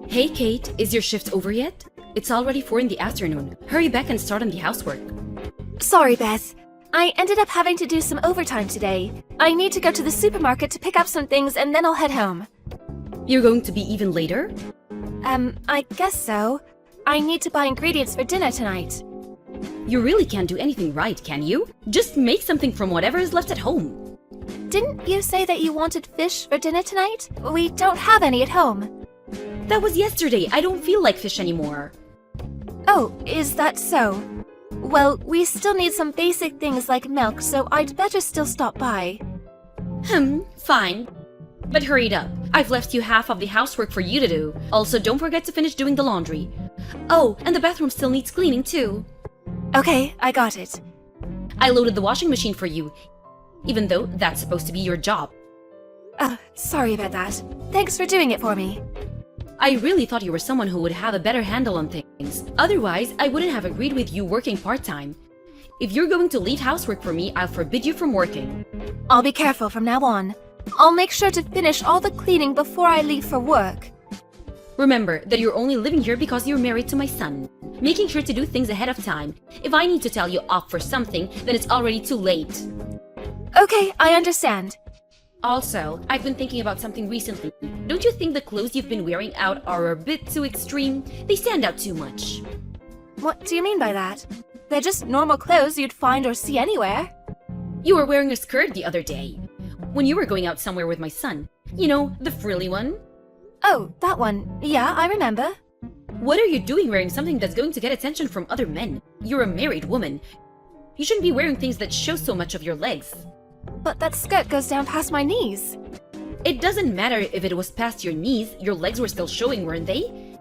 Hey Kate, is your shift over yet? It's already 4 in the afternoon. Hurry back and start on the housework. Sorry, Beth. I ended up having to do some overtime today. I need to go to the supermarket to pick up some things and then I'll head home. You're going to be even later? I guess so. I need to buy ingredients for dinner tonight. You really can't do anything right, can you? Just make something from whatever is left at home. Didn't you say that you wanted fish for dinner tonight? We don't have any at home. That was yesterday. I don't feel like fish anymore. Oh, is that so? Well, we still need some basic things like milk, so I'd better still stop by. Fine. But hurry it up. I've left you half of the housework for you to do. Also, don't forget to finish doing the laundry. Oh, and the bathroom still needs cleaning too. Okay, I got it. I loaded the washing machine for you, even though that's supposed to be your job. Sorry about that. Thanks for doing it for me. I really thought you were someone who would have a better handle on things. Otherwise, I wouldn't have agreed with you working part-time. If you're going to leave housework for me, I'll forbid you from working. I'll be careful from now on. I'll make sure to finish all the cleaning before I leave for work. Remember that you're only living here because you're married to my son. Making sure to do things ahead of time. If I need to tell you off for something, then it's already too late. Okay, I understand. Also, I've been thinking about something recently. Don't you think the clothes you've been wearing out are a bit too extreme? They stand out too much. What do you mean by that? They're just normal clothes you'd find or see anywhere. You were wearing a skirt the other day. When you were going out somewhere with my son. You know, the frilly one. Oh, that one. Yeah, I remember. What are you doing wearing something that's going to get attention from other men? You're a married woman. You shouldn't be wearing things that show so much of your legs. But that skirt goes down past my knees. It doesn't matter if it was past your knees, your legs were still showing, weren't they?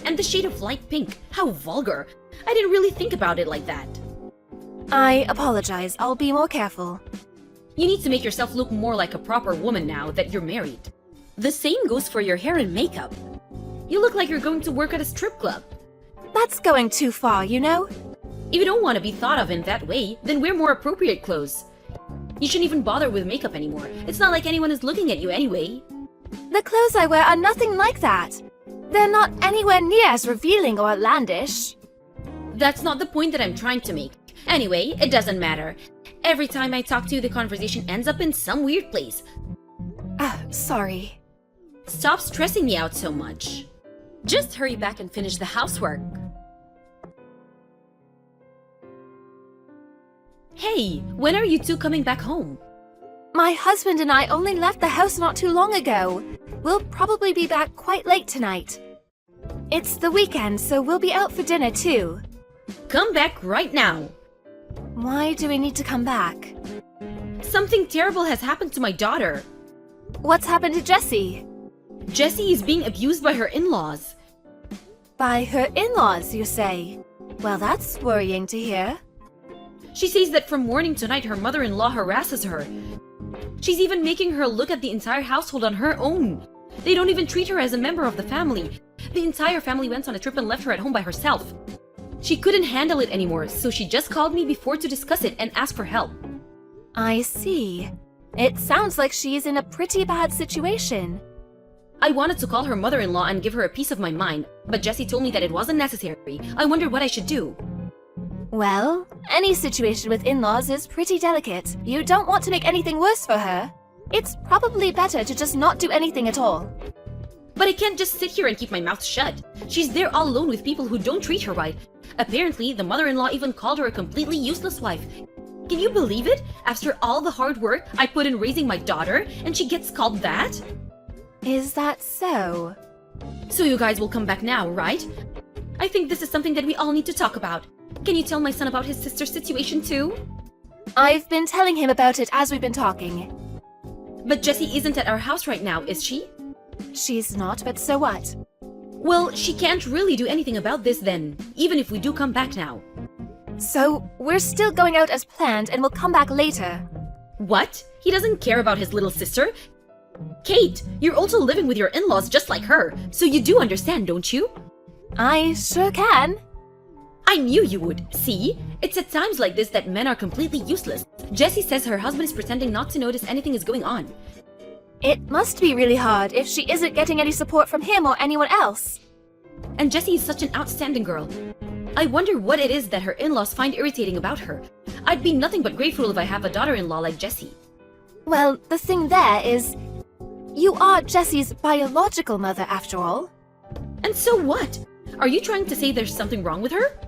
And the shade of light pink, how vulgar. I didn't really think about it like that. I apologize, I'll be more careful. You need to make yourself look more like a proper woman now that you're married. The same goes for your hair and makeup. You look like you're going to work at a strip club. That's going too far, you know? If you don't want to be thought of in that way, then wear more appropriate clothes. You shouldn't even bother with makeup anymore. It's not like anyone is looking at you anyway. The clothes I wear are nothing like that. They're not anywhere near as revealing or outlandish. That's not the point that I'm trying to make. Anyway, it doesn't matter. Every time I talk to you, the conversation ends up in some weird place. Sorry. Stop stressing me out so much. Just hurry back and finish the housework. Hey, when are you two coming back home? My husband and I only left the house not too long ago. We'll probably be back quite late tonight. It's the weekend, so we'll be out for dinner too. Come back right now. Why do we need to come back? Something terrible has happened to my daughter. What's happened to Jessie? Jessie is being abused by her in-laws. By her in-laws, you say? Well, that's worrying to hear. She says that from morning to night her mother-in-law harasses her. She's even making her look at the entire household on her own. They don't even treat her as a member of the family. The entire family went on a trip and left her at home by herself. She couldn't handle it anymore, so she just called me before to discuss it and ask for help. I see. It sounds like she's in a pretty bad situation. I wanted to call her mother-in-law and give her a piece of my mind, but Jessie told me that it wasn't necessary. I wondered what I should do. Well, any situation with in-laws is pretty delicate. You don't want to make anything worse for her. It's probably better to just not do anything at all. But I can't just sit here and keep my mouth shut. She's there all alone with people who don't treat her right. Apparently, the mother-in-law even called her a completely useless wife. Can you believe it? After all the hard work I put in raising my daughter, and she gets called that? Is that so? So you guys will come back now, right? I think this is something that we all need to talk about. Can you tell my son about his sister's situation too? I've been telling him about it as we've been talking. But Jessie isn't at our house right now, is she? She's not, but so what? Well, she can't really do anything about this then, even if we do come back now. So, we're still going out as planned and we'll come back later. What? He doesn't care about his little sister? Kate, you're also living with your in-laws just like her, so you do understand, don't you? I sure can. I knew you would. See? It's at times like this that men are completely useless. Jessie says her husband is pretending not to notice anything is going on. It must be really hard if she isn't getting any support from him or anyone else. And Jessie is such an outstanding girl. I wonder what it is that her in-laws find irritating about her. I'd be nothing but grateful if I have a daughter-in-law like Jessie. Well, the thing there is, you are Jessie's biological mother after all. And so what? Are you trying to say there's something wrong with her?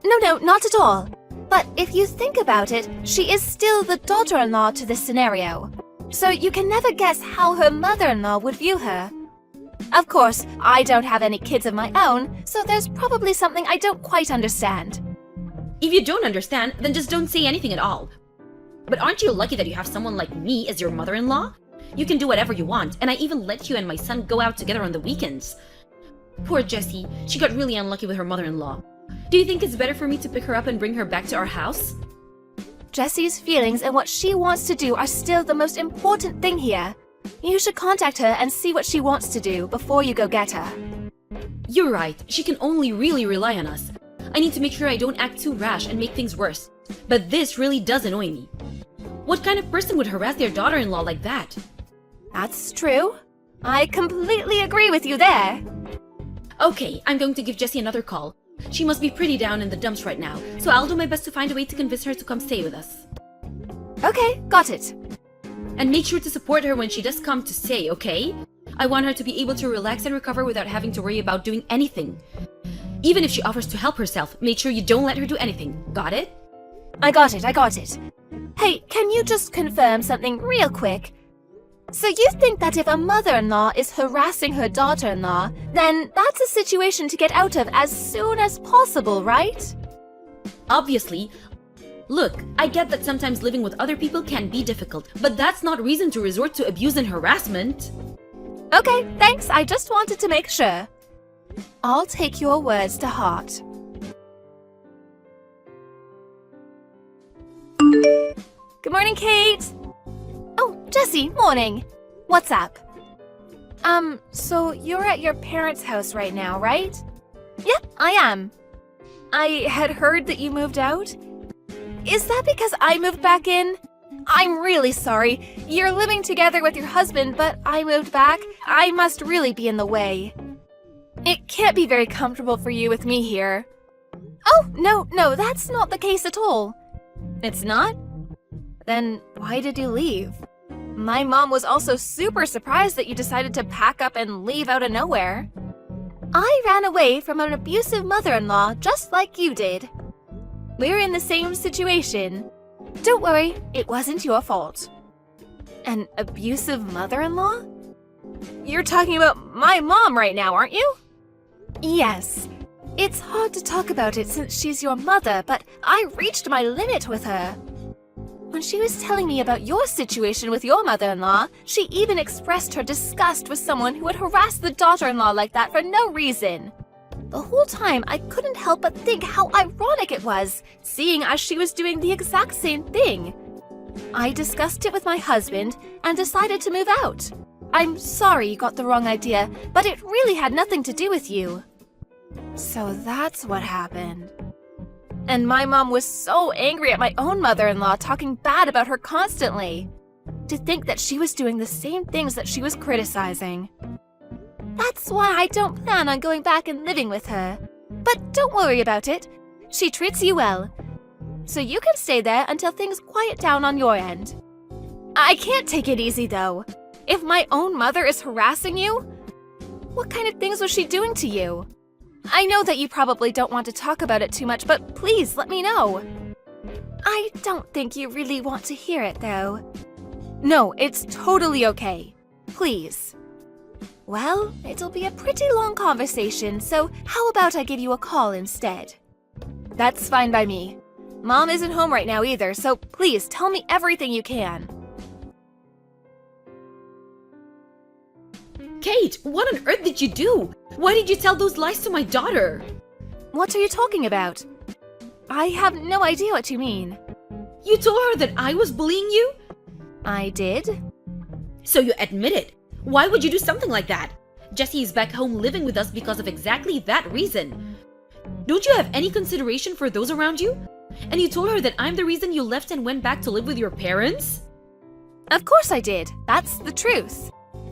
No, not at all. But if you think about it, she is still the daughter-in-law to this scenario. So you can never guess how her mother-in-law would view her. Of course, I don't have any kids of my own, so there's probably something I don't quite understand. If you don't understand, then just don't say anything at all. But aren't you lucky that you have someone like me as your mother-in-law? You can do whatever you want, and I even let you and my son go out together on the weekends. Poor Jessie, she got really unlucky with her mother-in-law. Do you think it's better for me to pick her up and bring her back to our house? Jessie's feelings and what she wants to do are still the most important thing here. You should contact her and see what she wants to do before you go get her. You're right, she can only really rely on us. I need to make sure I don't act too rash and make things worse. But this really does annoy me. What kind of person would harass their daughter-in-law like that? That's true. I completely agree with you there. Okay, I'm going to give Jessie another call. She must be pretty down in the dumps right now, so I'll do my best to find a way to convince her to come stay with us. Okay, got it. And make sure to support her when she does come to stay, okay? I want her to be able to relax and recover without having to worry about doing anything. Even if she offers to help herself, make sure you don't let her do anything. Got it? I got it. Hey, can you just confirm something real quick? So you think that if a mother-in-law is harassing her daughter-in-law, then that's a situation to get out of as soon as possible, right? Obviously. Look, I get that sometimes living with other people can be difficult, but that's not reason to resort to abuse and harassment. Okay, thanks. I just wanted to make sure. I'll take your words to heart. Good morning, Kate. Oh, Jessie, morning. What's up? So you're at your parents' house right now, right? Yep, I am. I had heard that you moved out. Is that because I moved back in? I'm really sorry. You're living together with your husband, but I moved back. I must really be in the way. It can't be very comfortable for you with me here. Oh, no, that's not the case at all. It's not? Then why did you leave? My mom was also super surprised that you decided to pack up and leave out of nowhere. I ran away from an abusive mother-in-law just like you did. We're in the same situation. Don't worry, it wasn't your fault. An abusive mother-in-law? You're talking about my mom right now, aren't you? Yes. It's hard to talk about it since she's your mother, but I reached my limit with her. When she was telling me about your situation with your mother-in-law, she even expressed her disgust with someone who would harass the daughter-in-law like that for no reason. The whole time, I couldn't help but think how ironic it was, seeing as she was doing the exact same thing. I discussed it with my husband and decided to move out. I'm sorry you got the wrong idea, but it really had nothing to do with you. So that's what happened. And my mom was so angry at my own mother-in-law, talking bad about her constantly. To think that she was doing the same things that she was criticizing. That's why I don't plan on going back and living with her. But don't worry about it. She treats you well. So you can stay there until things quiet down on your end. I can't take it easy though. If my own mother is harassing you, what kind of things was she doing to you? I know that you probably don't want to talk about it too much, but please let me know. I don't think you really want to hear it though. No, it's totally okay. Please. Well, it'll be a pretty long conversation, so how about I give you a call instead? That's fine by me. Mom isn't home right now either, so please tell me everything you can. Kate, what on earth did you do? Why did you tell those lies to my daughter? What are you talking about? I have no idea what you mean. You told her that I was bullying you? I did? So you admit it. Why would you do something like that? Jessie is back home living with us because of exactly that reason. Don't you have any consideration for those around you? And you told her that I'm the reason you left and went back to live with your parents? Of course I did. That's the truth.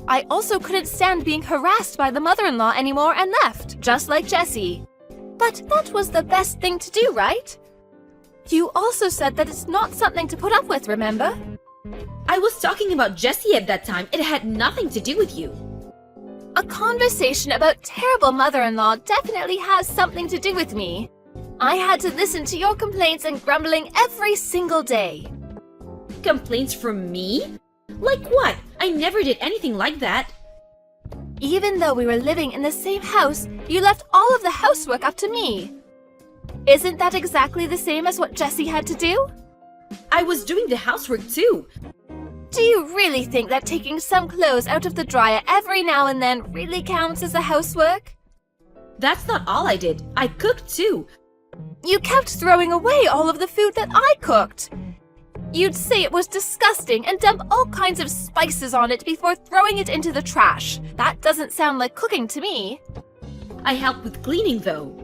I also couldn't stand being harassed by the mother-in-law anymore and left, just like Jessie. But that was the best thing to do, right? You also said that it's not something to put up with, remember? I was talking about Jessie at that time. It had nothing to do with you. A conversation about terrible mother-in-law definitely has something to do with me. I had to listen to your complaints and grumbling every single day. Complaints from me? Like what? I never did anything like that. Even though we were living in the same house, you left all of the housework up to me. Isn't that exactly the same as what Jessie had to do? I was doing the housework too. Do you really think that taking some clothes out of the dryer every now and then really counts as a housework? That's not all I did. I cooked too. You kept throwing away all of the food that I cooked. You'd say it was disgusting and dump all kinds of spices on it before throwing it into the trash. That doesn't sound like cooking to me. I helped with cleaning though.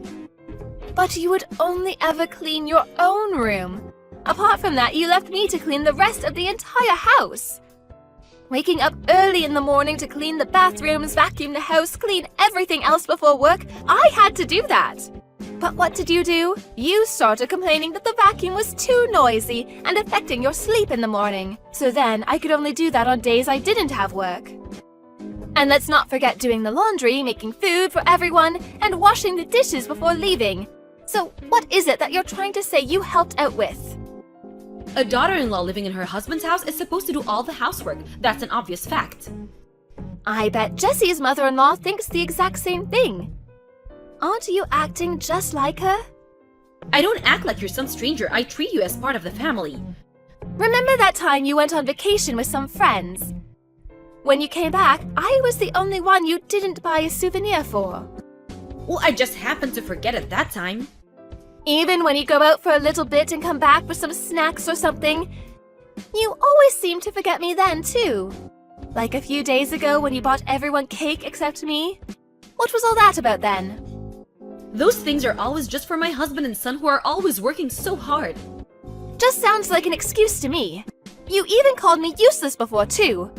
But you would only ever clean your own room. Apart from that, you left me to clean the rest of the entire house. Waking up early in the morning to clean the bathrooms, vacuum the house, clean everything else before work, I had to do that. But what did you do? You started complaining that the vacuum was too noisy and affecting your sleep in the morning. So then I could only do that on days I didn't have work. And let's not forget doing the laundry, making food for everyone, and washing the dishes before leaving. So what is it that you're trying to say you helped out with? A daughter-in-law living in her husband's house is supposed to do all the housework. That's an obvious fact. I bet Jessie's mother-in-law thinks the exact same thing. Aren't you acting just like her? I don't act like you're some stranger. I treat you as part of the family. Remember that time you went on vacation with some friends? When you came back, I was the only one you didn't buy a souvenir for. Well, I just happened to forget at that time. Even when you go out for a little bit and come back with some snacks or something, you always seem to forget me then too. Like a few days ago when you bought everyone cake except me. What was all that about then? Those things are always just for my husband and son who are always working so hard. Just sounds like an excuse to me. You even called me useless before too.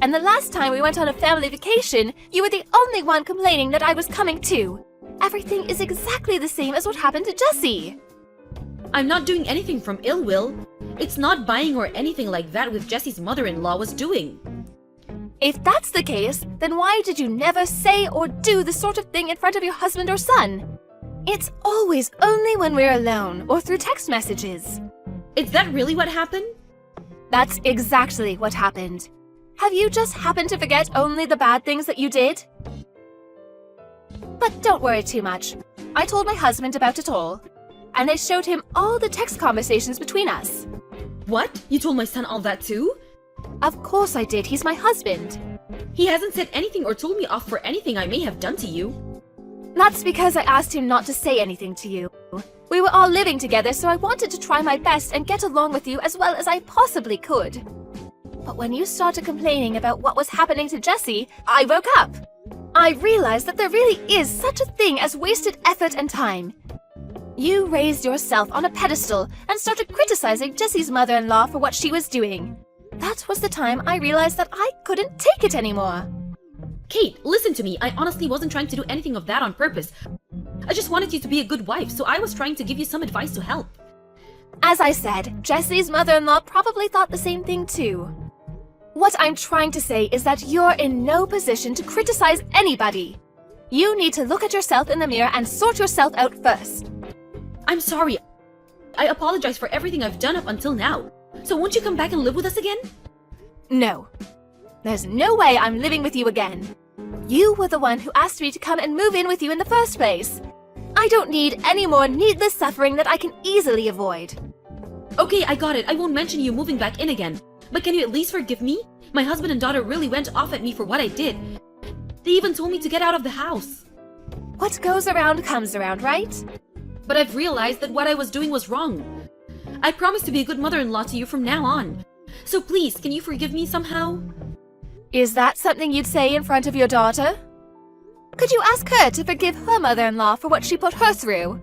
And the last time we went on a family vacation, you were the only one complaining that I was coming too. Everything is exactly the same as what happened to Jessie. I'm not doing anything from ill will. It's not buying or anything like that with Jessie's mother-in-law was doing. If that's the case, then why did you never say or do the sort of thing in front of your husband or son? It's always only when we're alone or through text messages. Is that really what happened? That's exactly what happened. Have you just happened to forget only the bad things that you did? But don't worry too much. I told my husband about it all, and I showed him all the text conversations between us. What? You told my son all that too? Of course I did. He's my husband. He hasn't said anything or told me off for anything I may have done to you. That's because I asked him not to say anything to you. We were all living together, so I wanted to try my best and get along with you as well as I possibly could. But when you started complaining about what was happening to Jessie, I woke up. I realized that there really is such a thing as wasted effort and time. You raised yourself on a pedestal and started criticizing Jessie's mother-in-law for what she was doing. That was the time I realized that I couldn't take it anymore. Kate, listen to me. I honestly wasn't trying to do anything of that on purpose. I just wanted you to be a good wife, so I was trying to give you some advice to help. As I said, Jessie's mother-in-law probably thought the same thing too. What I'm trying to say is that you're in no position to criticize anybody. You need to look at yourself in the mirror and sort yourself out first. I'm sorry. I apologize for everything I've done up until now. So won't you come back and live with us again? No. There's no way I'm living with you again. You were the one who asked me to come and move in with you in the first place. I don't need any more needless suffering that I can easily avoid. Okay, I got it. I won't mention you moving back in again. But can you at least forgive me? My husband and daughter really went off at me for what I did. They even told me to get out of the house. What goes around comes around, right? But I've realized that what I was doing was wrong. I promise to be a good mother-in-law to you from now on. So please, can you forgive me somehow? Is that something you'd say in front of your daughter? Could you ask her to forgive her mother-in-law for what she put her through?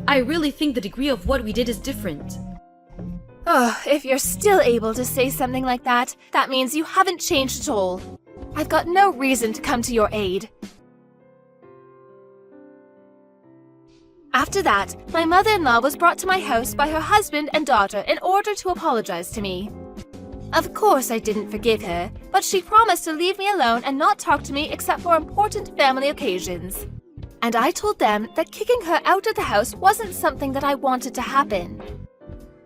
I really think the degree of what we did is different. Oh, if you're still able to say something like that, that means you haven't changed at all. I've got no reason to come to your aid. After that, my mother-in-law was brought to my house by her husband and daughter in order to apologize to me. Of course I didn't forgive her, but she promised to leave me alone and not talk to me except for important family occasions. And I told them that kicking her out of the house wasn't something that I wanted to happen.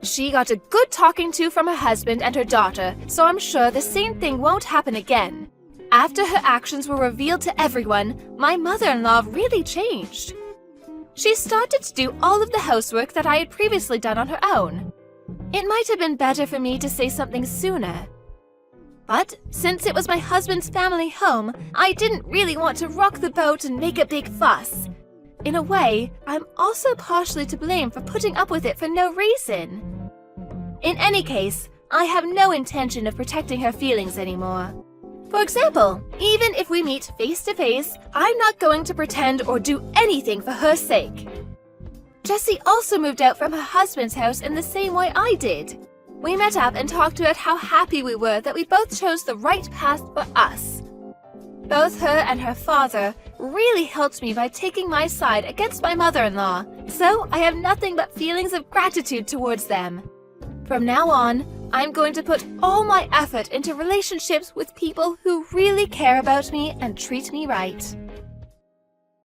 She got a good talking to from her husband and her daughter, so I'm sure the same thing won't happen again. After her actions were revealed to everyone, my mother-in-law really changed. She started to do all of the housework that I had previously done on her own. It might have been better for me to say something sooner. But since it was my husband's family home, I didn't really want to rock the boat and make a big fuss. In a way, I'm also partially to blame for putting up with it for no reason. In any case, I have no intention of protecting her feelings anymore. For example, even if we meet face to face, I'm not going to pretend or do anything for her sake. Jessie also moved out from her husband's house in the same way I did. We met up and talked about how happy we were that we both chose the right path for us. Both her and her father really helped me by taking my side against my mother-in-law, so I have nothing but feelings of gratitude towards them. From now on, I'm going to put all my effort into relationships with people who really care about me and treat me right.